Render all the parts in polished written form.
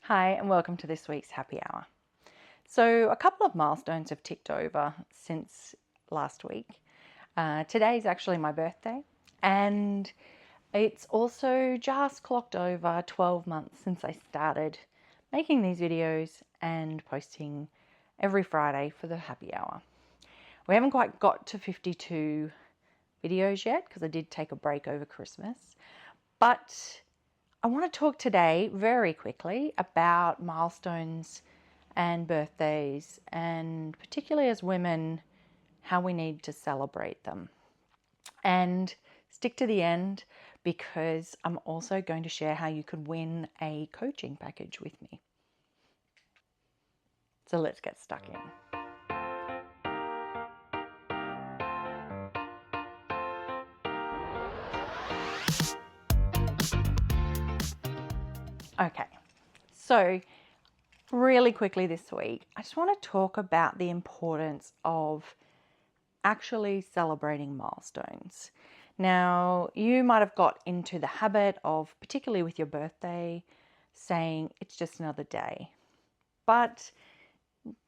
Hi, and welcome to this week's Happy Hour. So, a couple of milestones have ticked over since last week. Today's actually my birthday, and it's also just clocked over 12 months since I started making these videos and posting every Friday for the Happy Hour. We haven't quite got to 52 videos yet because I did take a break over Christmas, but I want to talk today very quickly about milestones and birthdays, and particularly as women, how we need to celebrate them. And stick to the end because I'm also going to share how you could win a coaching package with me. So let's get stuck in. Okay, so really quickly this week, I just want to talk about the importance of actually celebrating milestones. Now, you might have got into the habit of, particularly with your birthday, saying it's just another day. But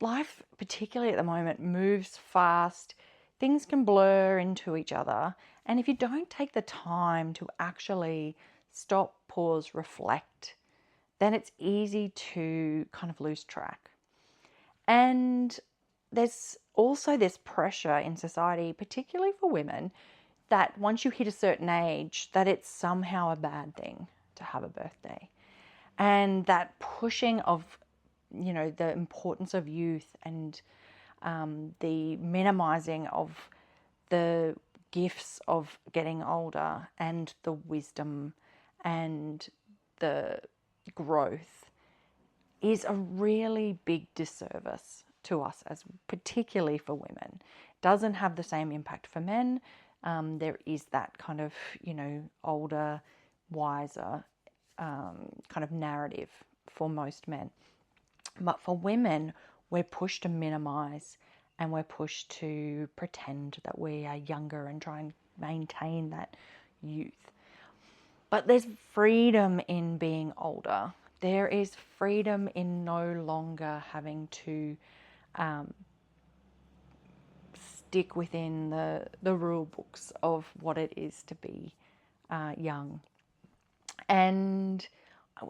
life, particularly at the moment, moves fast. Things can blur into each other. And if you don't take the time to actually stop, pause, reflect, then it's easy to kind of lose track. And there's also this pressure in society, particularly for women, that once you hit a certain age, that it's somehow a bad thing to have a birthday. And that pushing of, the importance of youth and the minimizing of the gifts of getting older and the wisdom and the growth is a really big disservice to us, as particularly for women. Doesn't have the same impact for men. There is that kind of, older, wiser kind of narrative for most men. But for women, we're pushed to minimize and we're pushed to pretend that we are younger and try and maintain that youth. But there's freedom in being older. There is freedom in no longer having to stick within the rule books of what it is to be young. And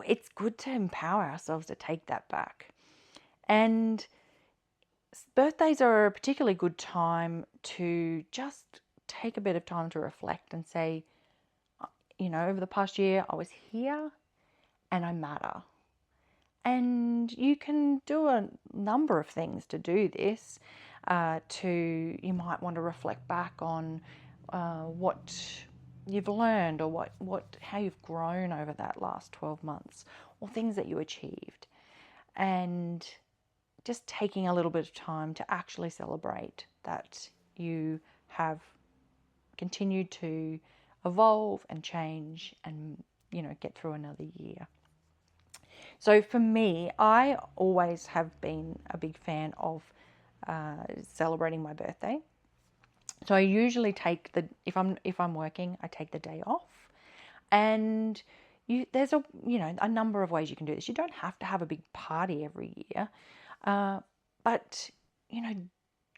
it's good to empower ourselves to take that back. And birthdays are a particularly good time to just take a bit of time to reflect and say, over the past year, I was here and I matter. And you can do a number of things to do this. You might want to reflect back on what you've learned, or how you've grown over that last 12 months, or things that you achieved. And just taking a little bit of time to actually celebrate that you have continued to evolve and change and, get through another year. So for me, I always have been a big fan of celebrating my birthday. So I usually take if I'm working, I take the day off, and there's a number of ways you can do this. You don't have to have a big party every year, but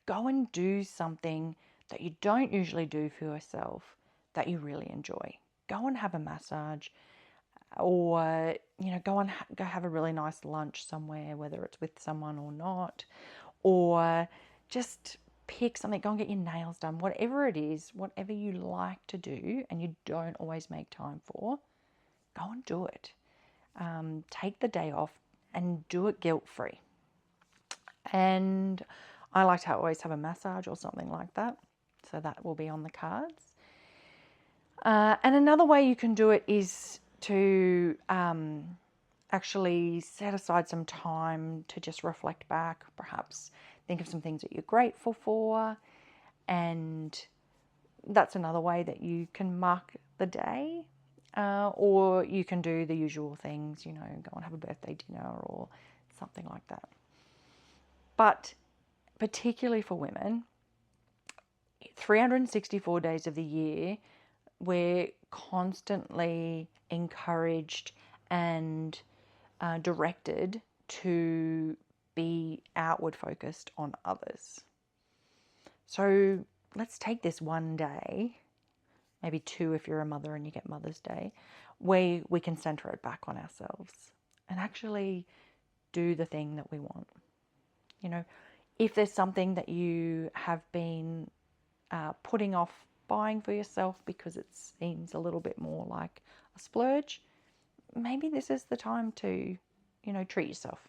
go and do something that you don't usually do for yourself that you really enjoy. Go and have a massage, or go have a really nice lunch somewhere, whether it's with someone or not, or just pick something, go and get your nails done, whatever it is, whatever you like to do and you don't always make time for, go and do it. Take the day off and do it guilt-free. And I like to always have a massage or something like that, so that will be on the cards. And another way you can do it is to actually set aside some time to just reflect back, perhaps think of some things that you're grateful for, and that's another way that you can mark the day. Or you can do the usual things, go and have a birthday dinner or something like that. But particularly for women, 364 days of the year, we're constantly encouraged and directed to be outward focused on others. So let's take this one day, maybe two if you're a mother and you get Mother's Day, where we can center it back on ourselves and actually do the thing that we want. You know, if there's something that you have been putting off buying for yourself because it seems a little bit more like a splurge, maybe this is the time to, treat yourself.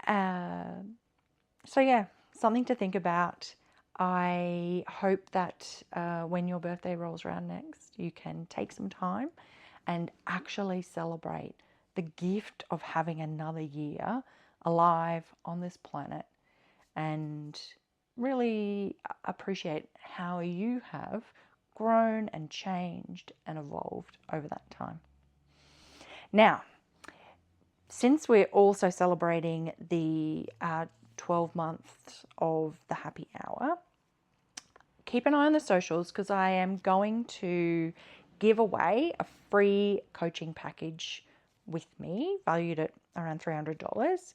So yeah, something to think about. I hope that when your birthday rolls around next, you can take some time and actually celebrate the gift of having another year alive on this planet, and really appreciate how you have grown and changed and evolved over that time. Now, since we're also celebrating the 12 months of the happy hour, keep an eye on the socials, because I am going to give away a free coaching package with me, valued at around $300.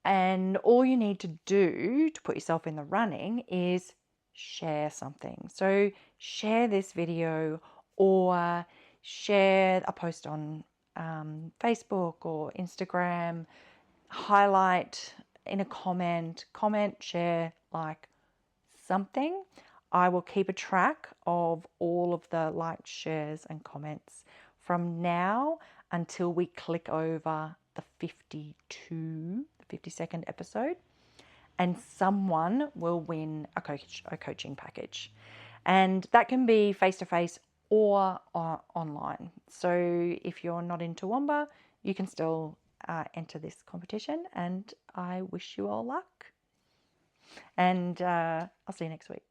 And all you need to do to put yourself in the running is share something. So share this video, or share a post on Facebook or Instagram, highlight in a comment, share, like something. I will keep a track of all of the likes, shares and comments from now until we click over the 52nd episode, and someone will win a coaching package. And that can be face-to-face or online. So if you're not in Toowoomba, you can still enter this competition, and I wish you all luck. And I'll see you next week.